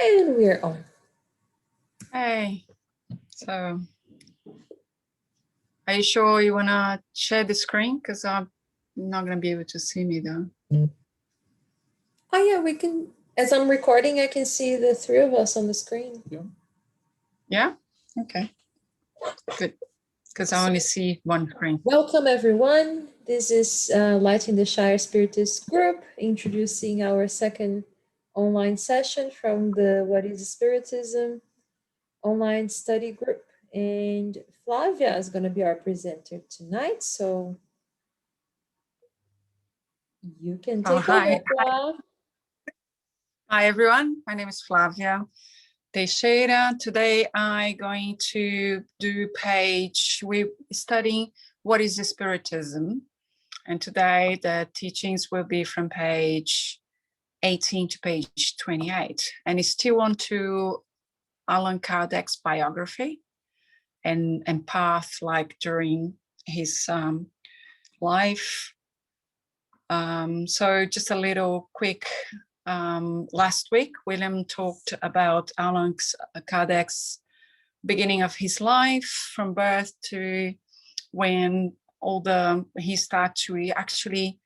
And we're on. Hey, so are you sure you want to share the screen? Because I'm not going to be able to see me though. Oh yeah, we can, as I'm recording, I can see the three of us on the screen. Yeah? Okay. Good. Because I only see one screen. Welcome everyone. This is Lighting the Shire Spiritist group, introducing our second online session from the What is Spiritism online study group. And Flavia is going to be our presenter tonight, so you can take over, Flav. Hi everyone, my name is Flavia Teixeira. Today I'm going to do we're studying what is Spiritism. And today the teachings will be from page 18 to page 28. And it's still on to Allan Kardec's biography and path like during his life. So just a little quick, last week, William talked about Allan Kardec's beginning of his life from birth to when he started to actually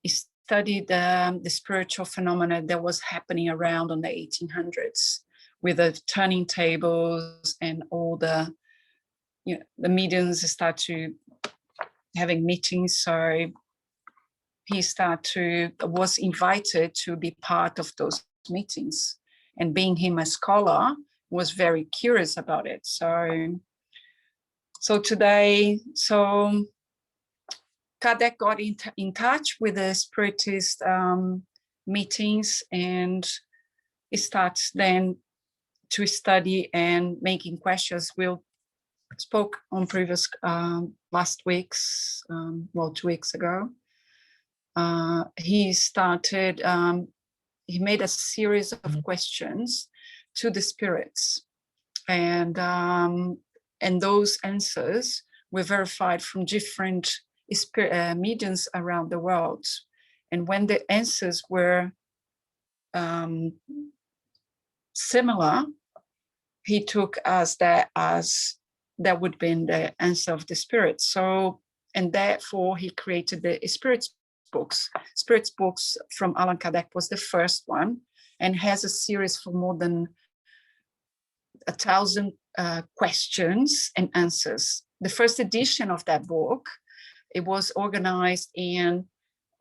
study the spiritual phenomena that was happening around in the 1800s with the turning tables and all the mediums start to having meetings. So he was invited to be part of those meetings, and being him a scholar, was very curious about it. So today, Kardec got in touch with the Spiritist meetings, and he starts then to study and making questions. We'll spoke on previous last week's 2 weeks ago. He started, he made a series of questions to the spirits, and those answers were verified from different mediums around the world. And when the answers were similar, he took that would be the answer of the spirit. So, and therefore he created the Spirits books. Spirits books from Allan Kardec was the first one, and has a series for more than 1,000 questions and answers. The first edition of that book, it was organized in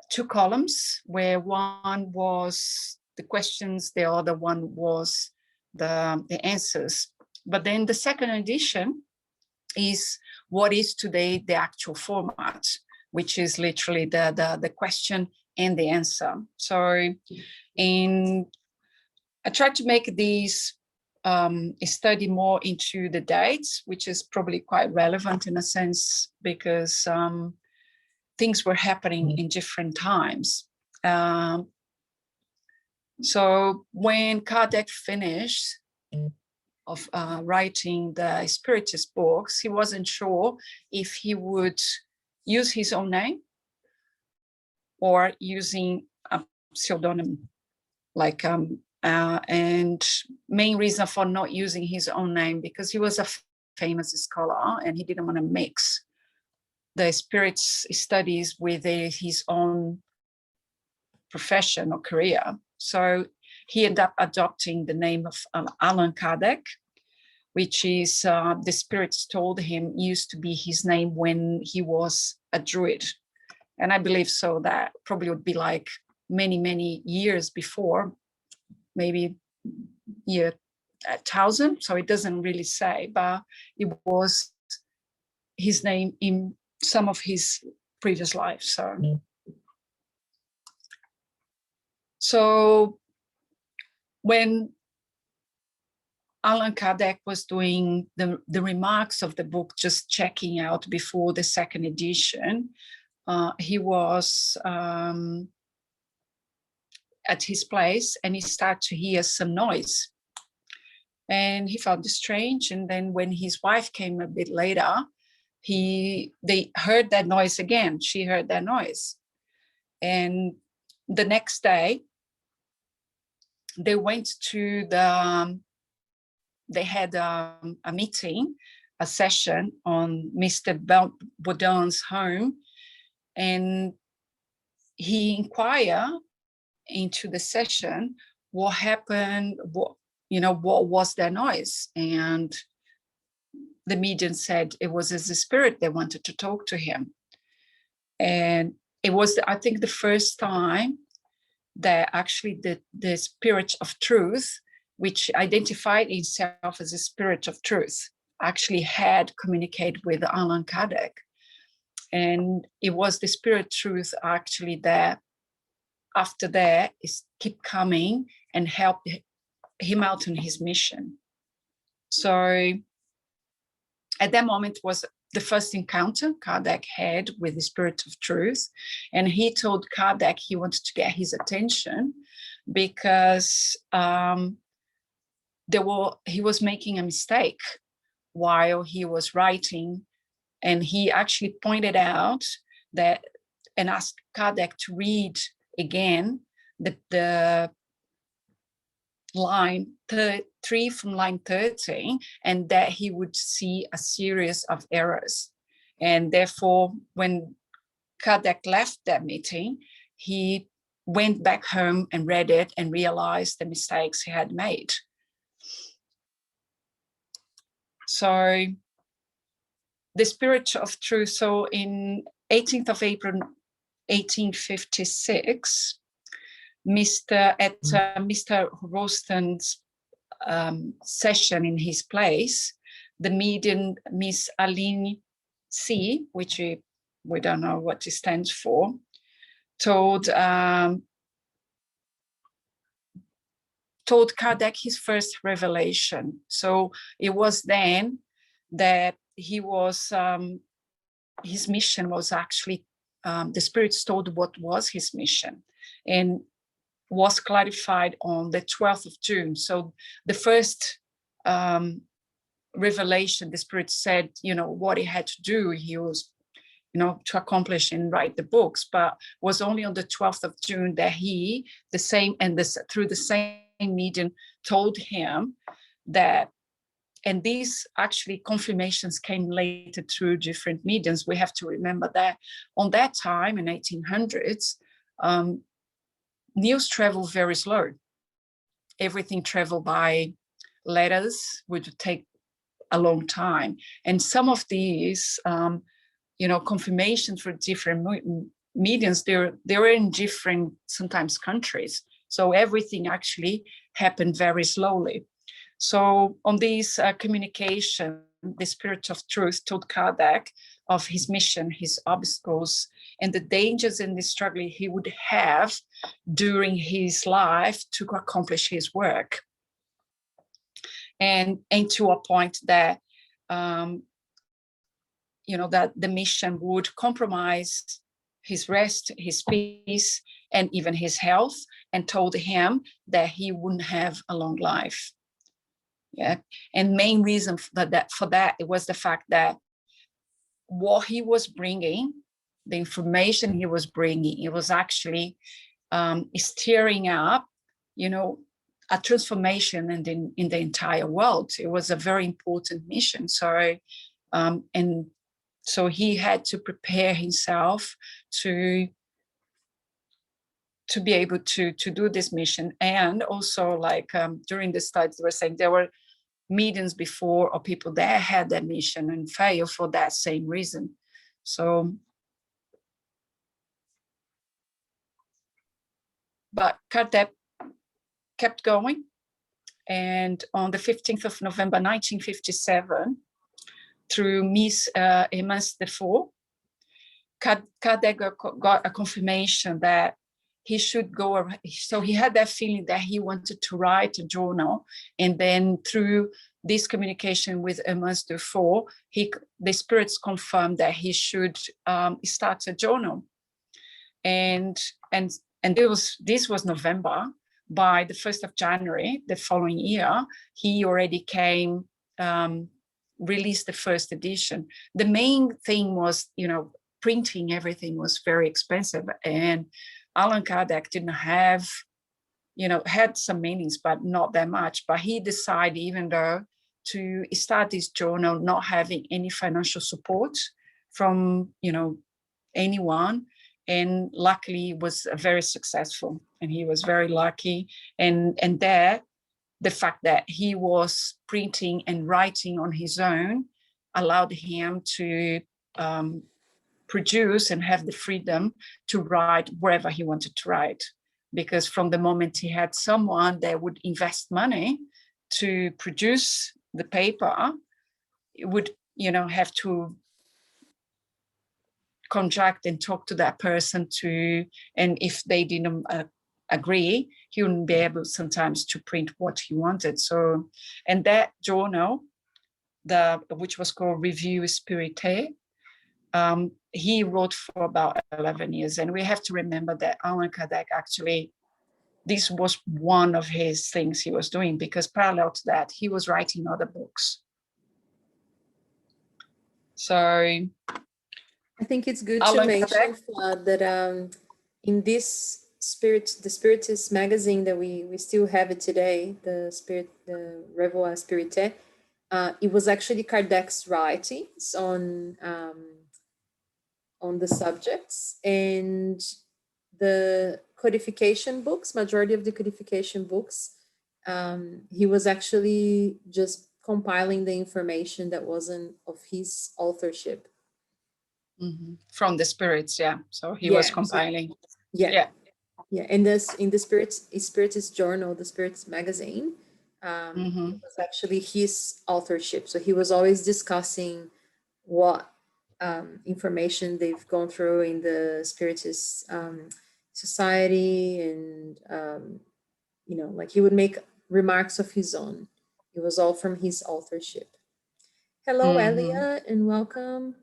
2 columns, where one was the questions, the other one was the answers. But then the second edition is what is today the actual format, which is literally the question and the answer. So I tried to make these study more into the dates, which is probably quite relevant in a sense, because things were happening in different times. So when Kardec finished of writing the Spiritist books, he wasn't sure if he would use his own name or using a pseudonym, and main reason for not using his own name, because he was a famous scholar and he didn't want to mix the spirits studies with his own profession or career. So he ended up adopting the name of Allan Kardec, which is the spirits told him used to be his name when he was a druid. And I believe so, that probably would be like many, many years before, maybe year 1000. So it doesn't really say, but it was his name in some of his previous lives. So when Allan Kardec was doing the remarks of the book, just checking out before the second edition, he was at his place, and he started to hear some noise. And he found it strange. And then when his wife came a bit later, they heard that noise again. She heard that noise. And the next day, they went to the, they had a meeting, a session on Mr. Baudin's home, and he inquired into the session what happened, what, you know, what was their noise, and the medium said it was as a spirit they wanted to talk to him. And it was, I think, the first time that actually the spirit of truth, which identified itself as a spirit of truth, actually had communicated with Allan Kardec. And it was the spirit truth actually that after that is keep coming and help him out on his mission. So at that moment was the first encounter Kardec had with the spirit of truth. And he told Kardec he wanted to get his attention because he was making a mistake while he was writing. And he actually pointed out that and asked Kardec to read again the line 3 from line 13, and that he would see a series of errors. And therefore, when Kardec left that meeting, he went back home and read it and realized the mistakes he had made. So the spirit of truth, so in 18th of April 1856, Mr. Rostan's session in his place, the medium Miss Aline C, which we don't know what it stands for, told Kardec his first revelation. So it was then that he was, his mission was actually, the spirits told what was his mission, and was clarified on the 12th of June. So the first revelation, the spirit said, you know, what he had to do, he was, you know, to accomplish and write the books, but was only on the 12th of June that he, the same, and this through the same medium, told him that, and these actually confirmations came later through different mediums. We have to remember that on that time in 1800s, news traveled very slow. Everything traveled by letters, which would take a long time. And some of these, you know, confirmations for different mediums, they were in different, sometimes countries. So everything actually happened very slowly. So on this communication, the spirit of truth told Kardec of his mission, his obstacles, and the dangers and the struggle he would have during his life to accomplish his work. And to a point that, you know, that the mission would compromise his rest, his peace, and even his health, and told him that he wouldn't have a long life. Yeah, and main reason for that it was the fact that what he was bringing, the information he was bringing, it was actually stirring up, you know, a transformation in the entire world. It was a very important mission. So, and so he had to prepare himself to be able to do this mission. And also, like during the studies, they were saying there were mediums before or people that had that mission and failed for that same reason. So, but Kardec kept going, and on the 15th of November 1957, through Miss Emma Defoe, Kardec got a confirmation that he should go. So he had that feeling that he wanted to write a journal, and then through this communication with Emma Defoe, the spirits confirmed that he should start a journal. And this was November. By the 1st of January, the following year, he already released the first edition. The main thing was, you know, printing everything was very expensive, and Allan Kardec didn't have had some meanings, but not that much. But he decided, even though, to start this journal, not having any financial support from, anyone. And luckily was very successful, and he was very lucky. And there, the fact that he was printing and writing on his own allowed him to produce and have the freedom to write wherever he wanted to write. Because from the moment he had someone that would invest money to produce the paper, it would, have to contract and talk to that person and if they didn't agree, he wouldn't be able sometimes to print what he wanted. So, and that journal, which was called Revue Spirité, he wrote for about 11 years. And we have to remember that Allan Kardec actually, this was one of his things he was doing, because parallel to that, he was writing other books. So I think it's good to mention that in this the Spiritist magazine that we still have it today, the Revue Spirité, it was actually Kardec's writings on the subjects, and the codification books, majority of the codification books, he was actually just compiling the information that wasn't of his authorship. Mm-hmm. From the spirits, yeah. So he was compiling. Yeah. And this in the Spiritist journal, the Spiritist magazine, it was actually his authorship. So he was always discussing what information they've gone through in the Spiritist society, and like he would make remarks of his own. It was all from his authorship. Hello, Elia, and welcome.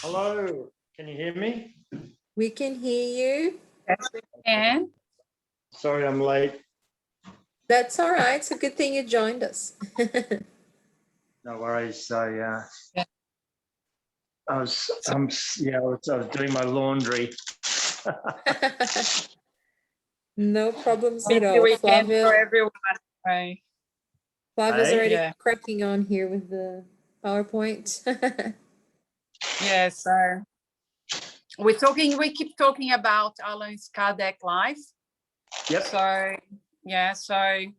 Hello, can you hear me? We can hear you. Yes, we can. Sorry, I'm late. That's all right. It's a good thing you joined us. No worries. I was doing my laundry. No problems at all. Weekend for everyone. Right. Flavia's already cracking on here with the PowerPoint. Yes, we keep talking about Allan Kardec life. Yep. So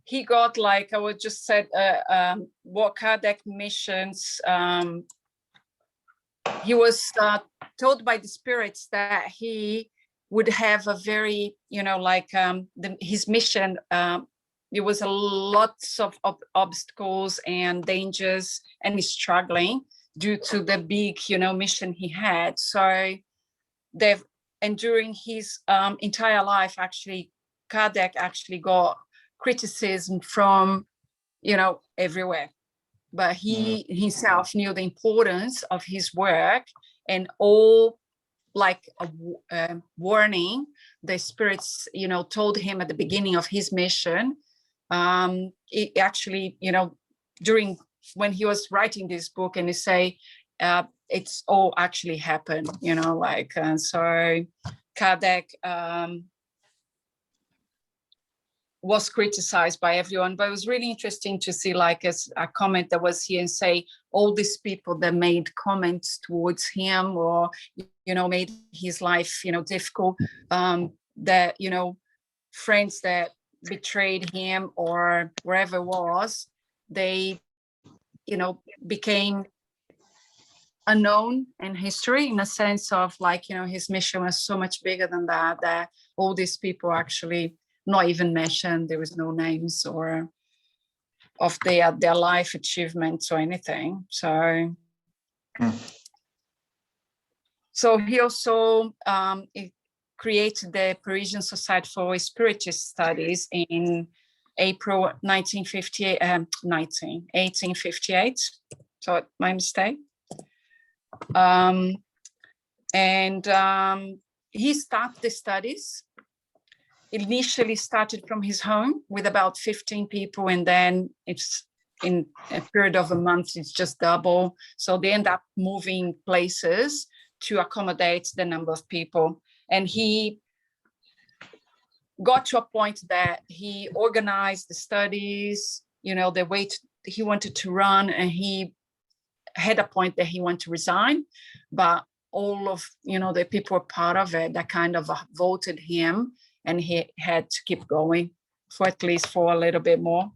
he got, like I would just said, what Kardec missions. He was told by the spirits that he would have a very, his mission. There was a lots of obstacles and dangers, and he's struggling due to the big, mission he had. So during his entire life, actually, Kardec actually got criticism from, everywhere. But he himself knew the importance of his work, and all like a warning the spirits, told him at the beginning of his mission. It actually, during when he was writing this book, and he say, it's all actually happened, so Kardec was criticized by everyone. But it was really interesting to see, like, as a comment that was here, and say all these people that made comments towards him, or made his life difficult, that friends that betrayed him or wherever it was, they became unknown in history, in a sense of, like, his mission was so much bigger than that all these people actually not even mentioned. There was no names or of their life achievements or anything. So he also created the Parisian Society for Spiritist Studies in April 1858. So my mistake. He started the studies. Initially started from his home with about 15 people, and then it's in a period of a month, it's just double. So they end up moving places to accommodate the number of people. And he got to a point that he organized the studies, the way he wanted to run, and he had a point that he wanted to resign, but all of the people were part of it that kind of voted him, and he had to keep going for at least for a little bit more.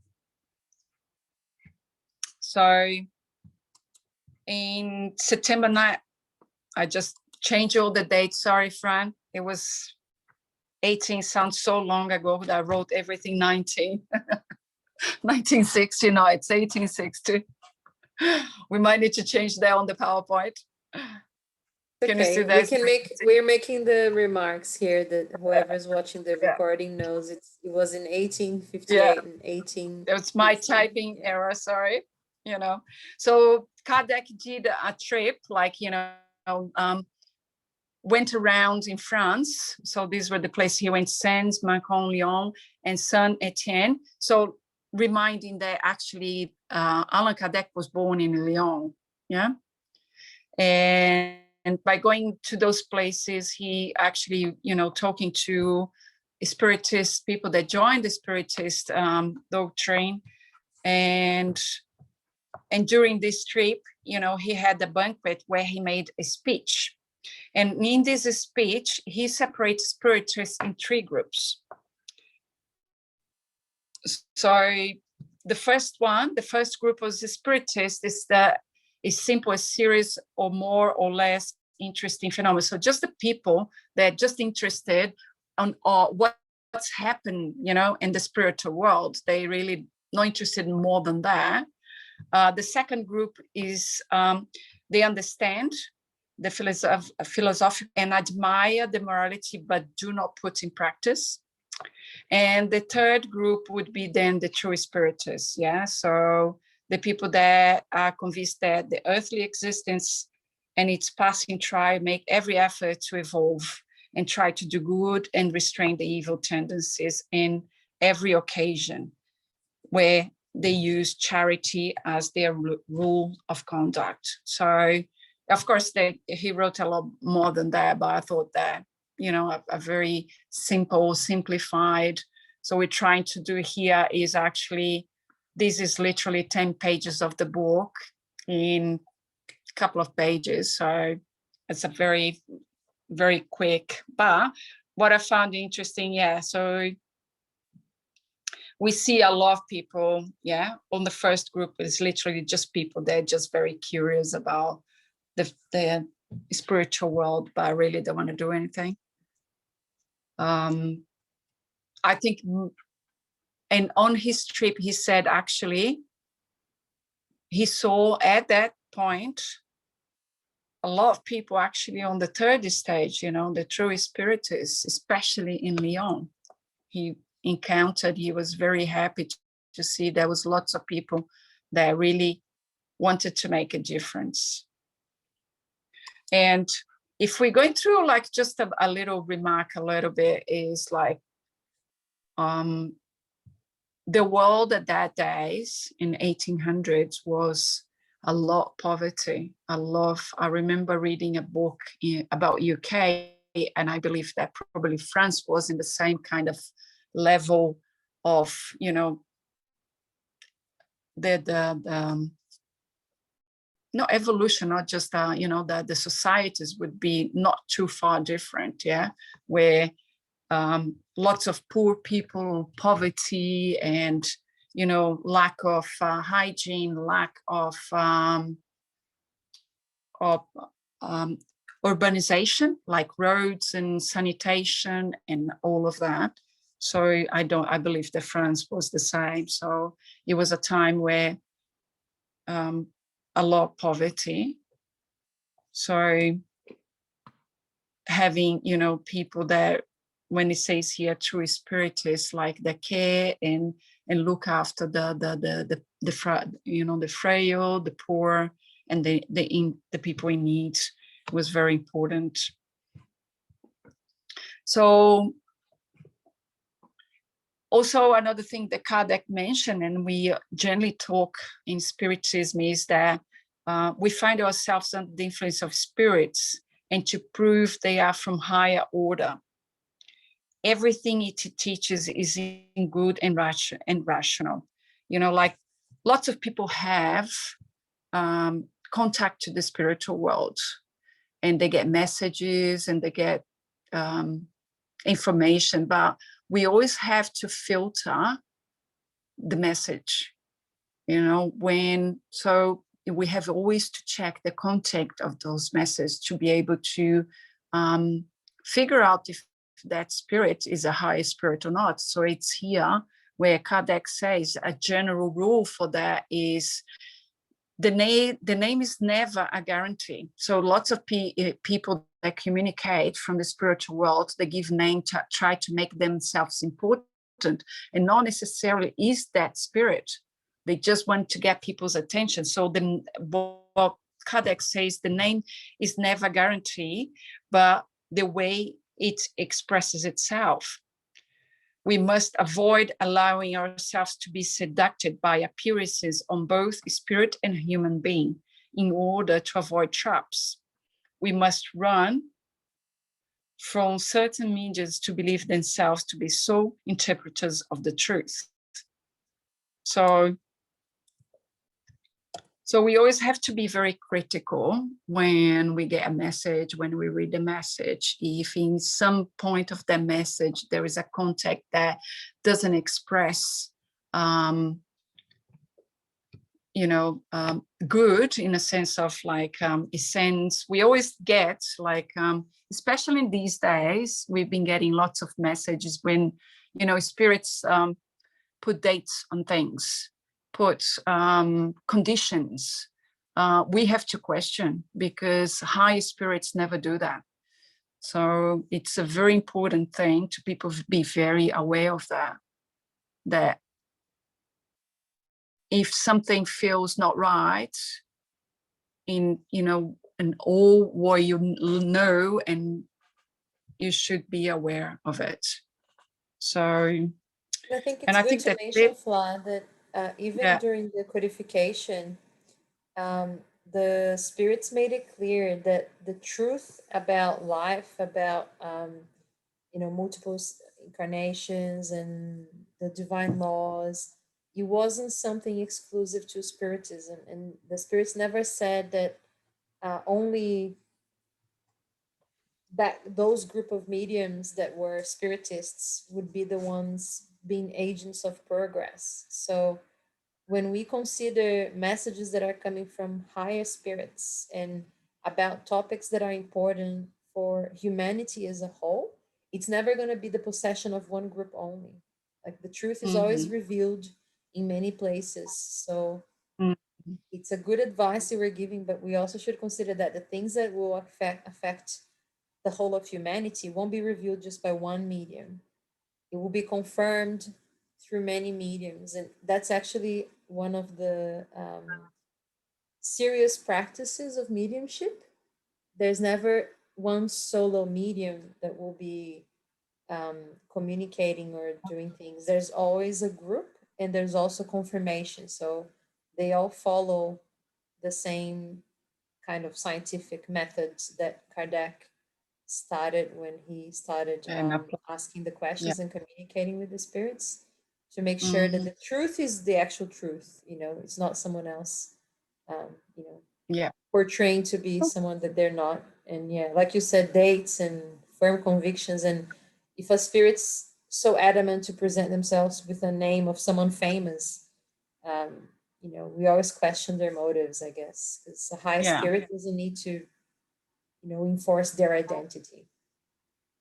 So in September 9th, I just changed all the dates. Sorry, Fran. It was 18, sounds so long ago that I wrote everything 19. 1960, no, it's 1860. We might need to change that on the PowerPoint. Can you see that? We're making the remarks here that whoever's watching the recording knows it was in 1858 and 18. It's my typing error, sorry. So Kardec did a trip, went around in France. So these were the places he went: Sens, Macon, Lyon, and Saint Etienne. So reminding that actually Allan Kardec was born in Lyon, and by going to those places, he actually, talking to Spiritist people that joined the Spiritist doctrine, and during this trip, he had a banquet where he made a speech. And in this speech, he separates Spiritists in 3 groups. So the first group was the Spiritist, is simple a series or more or less interesting phenomena. So just the people that are just interested on what's happened, in the spiritual world. They really not interested in more than that. The second group is they understand the philosophy and admire the morality, but do not put in practice. And the third group would be then the true Spiritists. So the people that are convinced that the earthly existence and its passing try make every effort to evolve and try to do good and restrain the evil tendencies in every occasion, where they use charity as their rule of conduct. So, of course, he wrote a lot more than that, but I thought that, a very simplified. So we're trying to do here is actually, this is literally 10 pages of the book in a couple of pages. So it's a very, very quick, but what I found interesting, so we see a lot of people, on the first group is literally just people that are just very curious about the spiritual world, but really don't want to do anything. I think, and on his trip, he said actually, he saw at that point a lot of people actually on the third stage, the true Spiritists, especially in Lyon. He was very happy to see there was lots of people that really wanted to make a difference. And if we're going through just a little remark a little bit is the world at that days in 1800s was a lot of poverty. I remember reading a book about UK, and I believe that probably France was in the same kind of level of, the not evolution, not just the societies would be not too far different, where lots of poor people, poverty, and lack of hygiene, lack of urbanization, like roads and sanitation and all of that. So I believe that France was the same. So it was a time where a lot of poverty. So having, people that, when it says here true Spiritists, like the care and look after the frail, the poor, and the people in need was very important. So also another thing that Kardec mentioned, and we generally talk in Spiritism, is that we find ourselves under the influence of spirits, and to prove they are from higher order. everything it teaches is in good and rational. You know, like lots of people have contact to the spiritual world, and they get messages and they get information, but we always have to filter the message, you know, so we have always to check the content of those messages to be able to figure out if that spirit is a higher spirit or not. So it's here where Kardec says a general rule for that is the name is never a guarantee. So lots of people that communicate from the spiritual world, they give name to try to make themselves important, and not necessarily is that spirit. They just want to get people's attention. So what Kardec says, the name is never guaranteed, but the way it expresses itself. We must avoid allowing ourselves to be seduced by appearances on both spirit and human being in order to avoid traps. We must run from certain mediums to believe themselves to be sole interpreters of the truth. So we always have to be very critical when we get a message, when we read a message. If in some point of that message there is a context that doesn't express, good in a sense of like essence, we always get like, especially in these days, we've been getting lots of messages when, spirits put dates on things, put conditions. We have to question, because high spirits never do that. So it's a very important thing to people be very aware of that if something feels not right in, in all what you know, and you should be aware of it. So I think it's good to mention, Fla, that even during the codification, the spirits made it clear that the truth about life, about multiple incarnations and the divine laws, it wasn't something exclusive to Spiritism, and the spirits never said that only that those group of mediums that were spiritists would be the ones being agents of progress. So when we consider messages that are coming from higher spirits and about topics that are important for humanity as a whole, it's never going to be the possession of one group only. Like the truth is always revealed in many places. So it's a good advice you were giving, but we also should consider that the things that will affect the whole of humanity won't be revealed just by one medium. It will be confirmed through many mediums. And that's actually one of the serious practices of mediumship. There's never one solo medium that will be communicating or doing things. There's always a group, and there's also confirmation. So they all follow the same kind of scientific methods that Kardec started when he started asking the questions and communicating with the spirits, to make sure that the truth is the actual truth. It's not someone else, portraying to be someone that they're not. And like you said, dates and firm convictions. And if a spirit's so adamant to present themselves with a name of someone famous, we always question their motives, I guess, because a high spirit doesn't need to enforce their identity.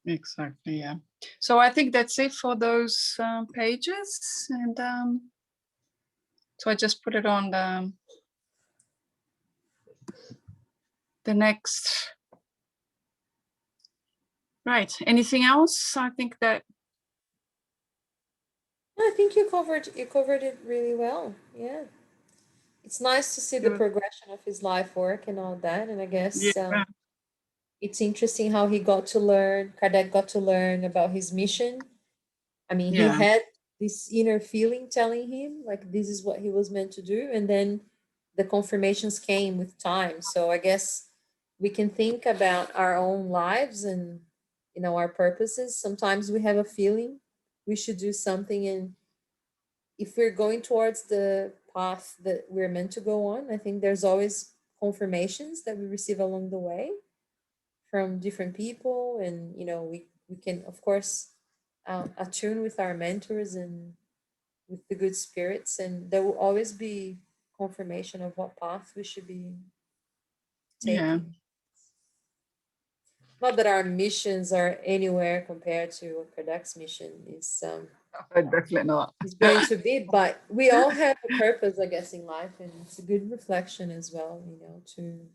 Exactly, yeah. So I think that's it for those pages. And so I just put it on the next. Right. Anything else? I think that. I think you covered it really well. Yeah. It's nice to see the progression of his life work and all that. And I guess it's interesting how Kardec got to learn about his mission. I mean, he had this inner feeling telling him, like, this is what he was meant to do. And then the confirmations came with time. So I guess we can think about our own lives and, our purposes. Sometimes we have a feeling we should do something, and if we're going towards the path that we're meant to go on, I think there's always confirmations that we receive along the way from different people, and we can, of course, attune with our mentors and with the good spirits, and there will always be confirmation of what path we should be Yeah. taking. Not that our missions are anywhere compared to Kardec's mission Definitely not. is going to be, but we all have a purpose, I guess, in life, and it's a good reflection as well,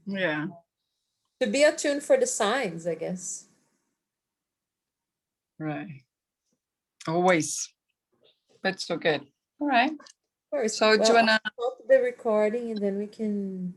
Yeah. to be attuned for the signs, I guess. Right. Always. That's so good. All right. Of course. So do you Well, wanna? I'll stop the recording and then we can